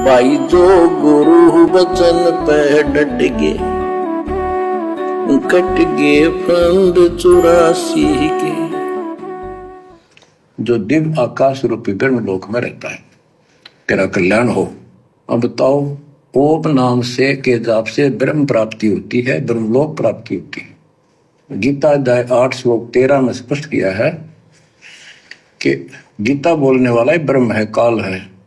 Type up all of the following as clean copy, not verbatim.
भाई जो गुरु वचन पे डट गे, कट गे फंद 84 के। जो दिव्य आकाश रूपी ब्रह्म लोक में रहता है, तेरा कल्याण हो। अब बताओ, ओम नाम से के जाप से ब्रह्म प्राप्ति होती है, ब्रह्मलोक प्राप्ति होती है। गीता अध्याय 8 श्लोक 13 में स्पष्ट किया है कि गीता बोलने वाला ही ब्रह्म है, काल है।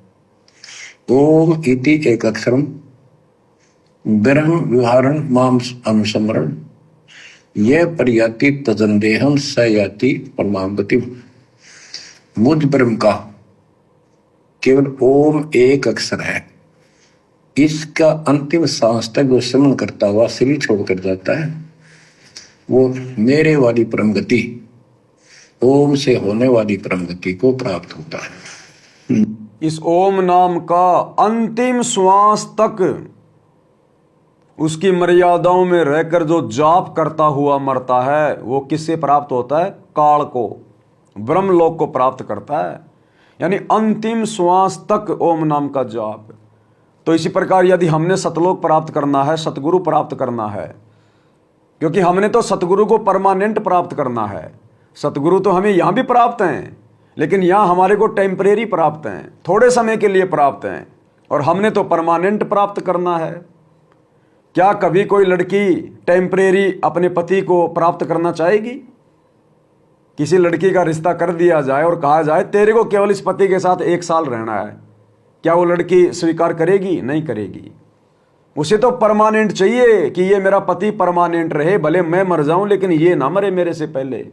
ओम इति एक अक्षरम ब्रह्म विहारण माम अनुसमरण ये पर्याति तजंदेहम स याति परमाम गति। मुझ ब्रह्म का केवल ओम एक अक्षर है, इसका अंतिम सांस तक जो स्मरण करता हुआ शरीर छोड़कर जाता है, वो मेरे वाली परम गति, ओम से होने वाली परम गति को प्राप्त होता है। इस ओम नाम का अंतिम श्वास तक उसकी मर्यादाओं में रहकर जो जाप करता हुआ मरता है, वो किससे प्राप्त होता है? काल को, ब्रह्मलोक को प्राप्त करता है। यानी अंतिम श्वास तक ओम नाम का जाप। तो इसी प्रकार यदि हमने सतलोक प्राप्त करना है, सतगुरु प्राप्त करना है, क्योंकि हमने तो सतगुरु को परमानेंट प्राप्त करना है। सतगुरु तो हमें यहां भी प्राप्त हैं, लेकिन यहां हमारे को टेम्परेरी प्राप्त हैं, थोड़े समय के लिए प्राप्त हैं, और हमने तो परमानेंट प्राप्त करना है। क्या कभी कोई लड़की टेम्परेरी अपने पति को प्राप्त करना चाहेगी? किसी लड़की का रिश्ता कर दिया जाए और कहा जाए तेरे को केवल इस पति के साथ 1 साल रहना है, क्या वो लड़की स्वीकार करेगी? नहीं करेगी। उसे तो परमानेंट चाहिए कि ये मेरा पति परमानेंट रहे, भले मैं मर जाऊं लेकिन ये ना मरे मेरे से पहले।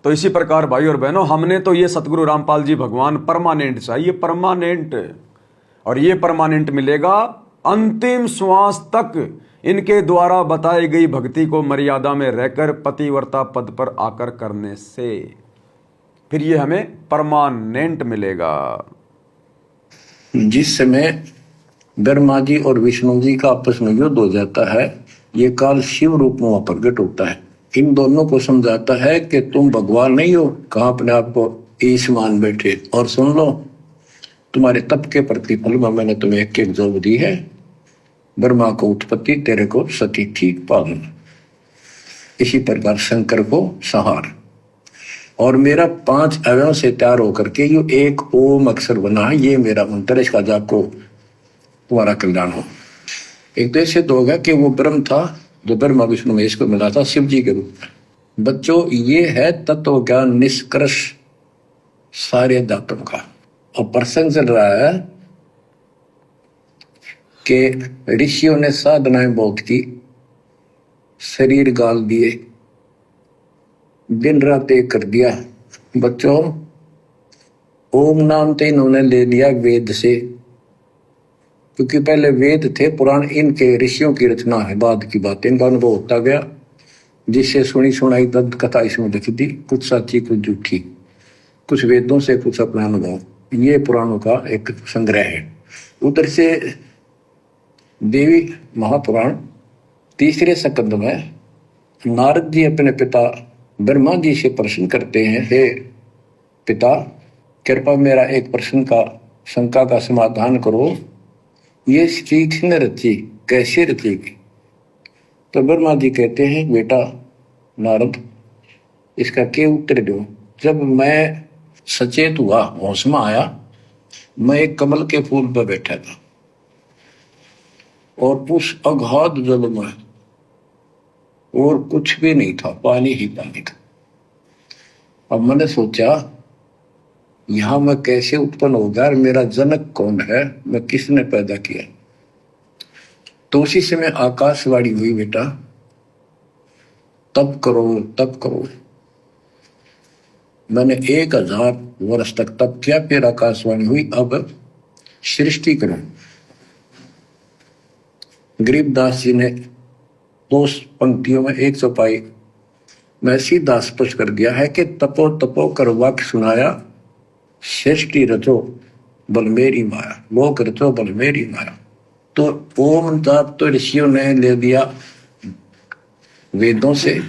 तो इसी प्रकार भाई और बहनों, हमने तो ये सतगुरु रामपाल जी भगवान परमानेंट चाहिए, परमानेंट। और ये परमानेंट मिलेगा अंतिम श्वास तक इनके द्वारा बताई गई भक्ति को मर्यादा में रहकर पतिव्रता पद पर आकर करने से फिर ये हमें परमानेंट मिलेगा। जिस समय ब्रह्मा जी और विष्णु जी का आपस में युद्ध हो जाता है, ये काल शिव रूप में वहां प्रकट होता है। इन दोनों को समझाता है कि तुम भगवान नहीं हो, कहां अपने आप को ईश मान बैठे, और सुन लो, तुम्हारे तप के प्रतिफल में मैंने तुम्हें एक जॉब दी है। ब्रह्मा को उत्पत्ति, तेरे को सती थी पालन। इसी प्रकार शंकर को संहार, और मेरा 5 अवयव से तैयार होकर के ये एक ओम अक्षर बना है। ये मेरा मंत्र, इसका जाप को तुम्हारा कल्याण हो। एक तो ऐसे तो होगा कि वो ब्रह्म था जो ब्रह्मा विष्णु महेश को मिला था शिव जी के रूप में। बच्चों, ये है तत्व ज्ञान निष्कर्ष सारे अध्यात्म का। और प्रसंग चल रहा है कि ऋषियों ने साधनाएं बहुत की, शरीर गाल दिए, दिन रात एक कर दिया। बच्चों, ओम नाम तो इन्होंने ले लिया वेद से, क्योंकि पहले वेद थे पुराण, इनके ऋषियों की रचना है, बाद की बात, इनका अनुभव होता गया, जिससे सुनी सुनाई दंत कथा इसमें लिखी थी, कुछ सच्ची कुछ झूठी, कुछ वेदों से कुछ अपना अनुभव। ये पुराणों का एक संग्रह है। उधर से देवी महापुराण 3 स्कंद में नारद जी अपने पिता ब्रह्मा जी से प्रश्न करते हैं, हे पिता, कृपा मेरा एक प्रश्न का शंका का समाधान करो, ये सृष्टि किसने रची, कैसे रचेगी? तो ब्रह्मा जी कहते हैं, बेटा नारद, इसका क्या उत्तर दो? जब मैं सचेत हुआ, होश में आया, मैं एक कमल के फूल पर बैठा था, और उस अगाध जल में और कुछ भी नहीं था, पानी ही पानी था। अब मैंने सोचा, यहां मैं कैसे उत्पन्न हो गया, मेरा जनक कौन है, मैं किसने पैदा किया? तो उसी समय आकाशवाणी हुई, बेटा तप करो, तप करो। मैंने 1000 वर्ष तक तप किया, फिर आकाशवाणी हुई, अब सृष्टि करो। गरीबदास जी ने 2 पंक्तियों में 1 चौपाई में सीधा स्पष्ट कर दिया है कि तपो तपो कर वाक्य सुनाया, सृष्टि रचो बल मेरी माया, लोक रचो बल मेरी माया। तो ओम जाप तो ऋषियों ने ले दिया वेदों से,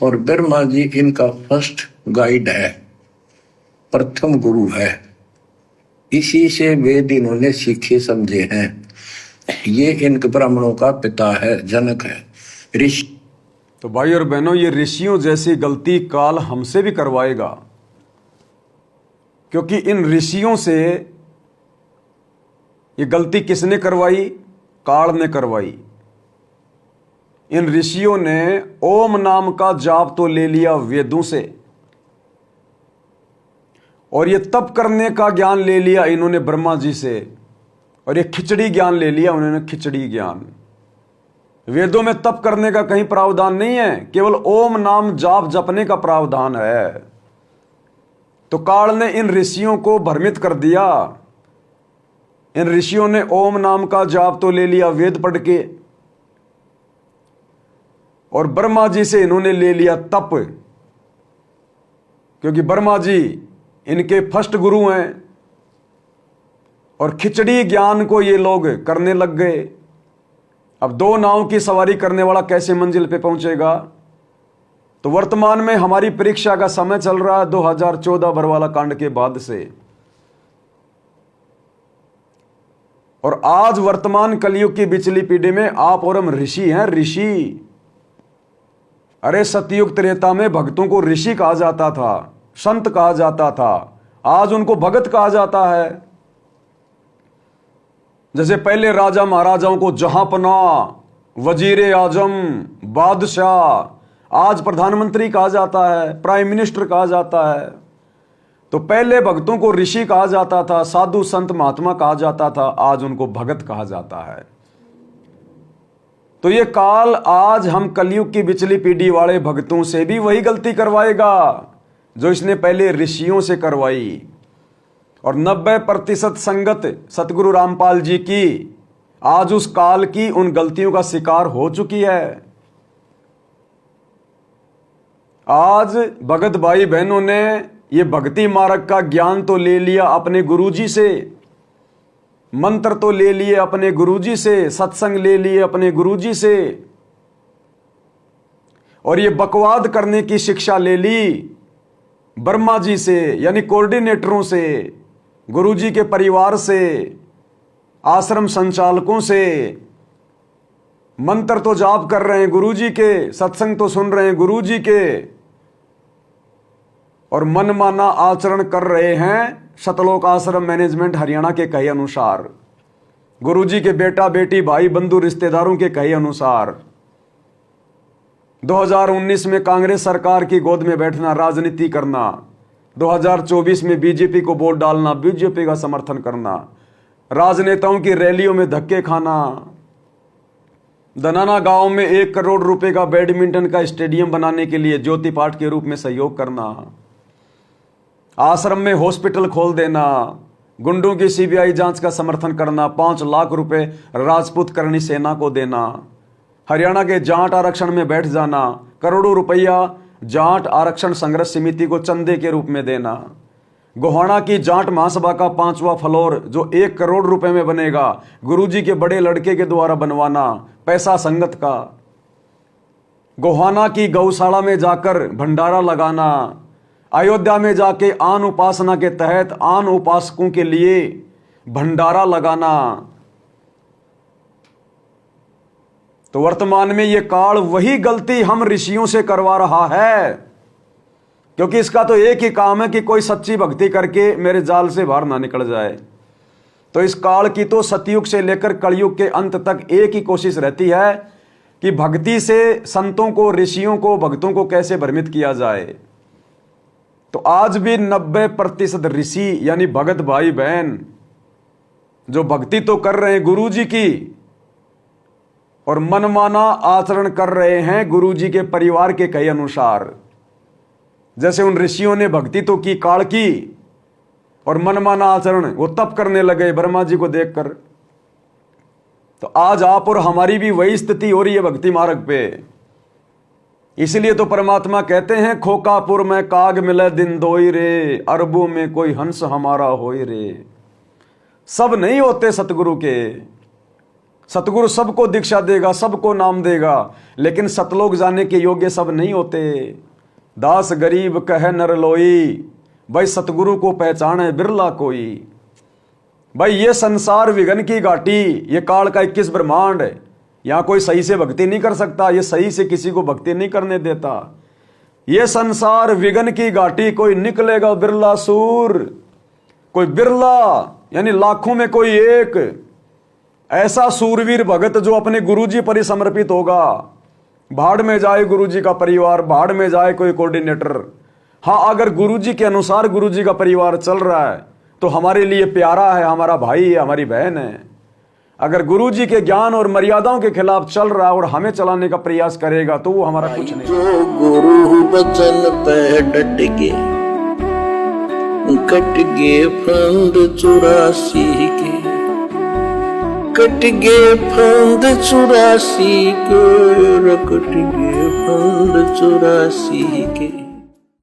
और ब्रह्मा जी इनका फर्स्ट गाइड है, प्रथम गुरु है। इसी से वेद इन्होंने सीखे समझे हैं। ये इनके ब्राह्मणों का पिता है, जनक है, ऋषि। तो भाई और बहनों, ये ऋषियों जैसी गलती काल हमसे भी करवाएगा, क्योंकि इन ऋषियों से ये गलती किसने करवाई? काल ने करवाई। इन ऋषियों ने ओम नाम का जाप तो ले लिया वेदों से, और ये तप करने का ज्ञान ले लिया इन्होंने ब्रह्मा जी से, और ये खिचड़ी ज्ञान ले लिया उन्होंने, खिचड़ी ज्ञान। वेदों में तप करने का कहीं प्रावधान नहीं है, केवल ओम नाम जाप जपने का प्रावधान है। तो काल ने इन ऋषियों को भ्रमित कर दिया। इन ऋषियों ने ओम नाम का जाप तो ले लिया वेद पढ़ के, और ब्रह्मा जी से इन्होंने ले लिया तप, क्योंकि ब्रह्मा जी इनके फर्स्ट गुरु हैं। और खिचड़ी ज्ञान को ये लोग करने लग गए। अब दो नाव की सवारी करने वाला कैसे मंजिल पे पहुंचेगा? तो वर्तमान में हमारी परीक्षा का समय चल रहा है 2014 बरवाला कांड के बाद से, और आज वर्तमान कलयुग की बिचली पीढ़ी में आप और हम ऋषि हैं, ऋषि। अरे सतयुग त्रेता में भक्तों को ऋषि कहा जाता था, संत कहा जाता था, आज उनको भगत कहा जाता है। जैसे पहले राजा महाराजाओं को जहांपना, वजीरे आजम, बादशाह, आज प्रधानमंत्री कहा जाता है, प्राइम मिनिस्टर कहा जाता है। तो पहले भक्तों को ऋषि कहा जाता था, साधु संत महात्मा कहा जाता था, आज उनको भगत कहा जाता है। तो ये काल आज हम कलयुग की बिचली पीढ़ी वाले भक्तों से भी वही गलती करवाएगा जो इसने पहले ऋषियों से करवाई। और 90% संगत सतगुरु रामपाल जी की आज उस काल की उन गलतियों का शिकार हो चुकी है। आज भगत भाई बहनों ने ये भक्ति मार्ग का ज्ञान तो ले लिया अपने गुरुजी से, मंत्र तो ले लिए अपने गुरुजी से, सत्संग ले लिए अपने गुरुजी से, और ये बकवाद करने की शिक्षा ले ली ब्रह्मा जी से, यानी कोऑर्डिनेटरों से, गुरुजी के परिवार से, आश्रम संचालकों से। मंत्र तो जाप कर रहे हैं गुरुजी के, सत्संग तो सुन रहे हैं गुरुजी के, और मनमाना आचरण कर रहे हैं सतलोक आश्रम मैनेजमेंट हरियाणा के कहे अनुसार, गुरुजी के बेटा बेटी भाई बंधु रिश्तेदारों के कहे अनुसार। 2019 में कांग्रेस सरकार की गोद में बैठना, राजनीति करना, 2024 में बीजेपी को वोट डालना, बीजेपी का समर्थन करना, राजनेताओं की रैलियों में धक्के खाना, दनाना गांव में 1 करोड़ रुपए का बैडमिंटन का स्टेडियम बनाने के लिए ज्योति पाठ के रूप में सहयोग करना, आश्रम में हॉस्पिटल खोल देना, गुंडों की सीबीआई जांच का समर्थन करना, 5 लाख रुपए राजपूत करणी सेना को देना, हरियाणा के जाट आरक्षण में बैठ जाना, करोड़ों रुपया जाट आरक्षण संघर्ष समिति को चंदे के रूप में देना, गोहाना की जाट महासभा का 5वां फ्लोर जो 1 करोड़ रुपए में बनेगा गुरुजी के बड़े लड़के के द्वारा बनवाना, पैसा संगत का, गोहाना की गौशाला में जाकर भंडारा लगाना, अयोध्या में जाके आन उपासना के तहत आन उपासकों के लिए भंडारा लगाना। तो वर्तमान में ये काल वही गलती हम ऋषियों से करवा रहा है, क्योंकि इसका तो एक ही काम है कि कोई सच्ची भक्ति करके मेरे जाल से बाहर ना निकल जाए। तो इस काल की तो सतयुग से लेकर कलयुग के अंत तक एक ही कोशिश रहती है कि भक्ति से संतों को, ऋषियों को, भक्तों को कैसे भ्रमित किया जाए। तो आज भी 90% ऋषि यानी भगत भाई बहन जो भक्ति तो कर रहे हैं गुरुजी की और मनमाना आचरण कर रहे हैं गुरुजी के परिवार के कहे अनुसार। जैसे उन ऋषियों ने भक्ति तो की काल की और मनमाना आचरण वो तप करने लगे ब्रह्मा जी को देखकर। तो आज आप और हमारी भी वही स्थिति हो रही है भक्ति मार्ग पे। इसलिए तो परमात्मा कहते हैं खोकापुर में काग मिले दिन दोई रे, अरबों में कोई हंस हमारा होई रे। सब नहीं होते सतगुरु के, सतगुरु सबको दीक्षा देगा, सबको नाम देगा, लेकिन सतलोक जाने के योग्य सब नहीं होते। दास गरीब कहे नर लोई, भाई सतगुरु को पहचाने बिरला कोई। भाई ये संसार विघ्न की घाटी, ये काल का 21 ब्रह्मांड है। यहां कोई सही से भक्ति नहीं कर सकता, ये सही से किसी को भक्ति नहीं करने देता। ये संसार विघ्न की घाटी, कोई निकलेगा बिरला सूर, कोई बिरला यानी लाखों में कोई एक ऐसा सूरवीर भगत जो अपने गुरुजी पर ही समर्पित होगा। भाड़ में जाए गुरुजी का परिवार, भाड़ में जाए कोई कोऑर्डिनेटर। हाँ, अगर गुरुजी के अनुसार गुरुजी का परिवार चल रहा है तो हमारे लिए प्यारा है, हमारा भाई है, हमारी बहन है। अगर गुरुजी के ज्ञान और मर्यादाओं के खिलाफ चल रहा है और हमें चलाने का प्रयास करेगा तो वो हमारा कुछ नहीं। जो गुरु बचन पे डट के कट गे फंद 84 के, कट गे फंद 84 के, कट गे फंद 84 के।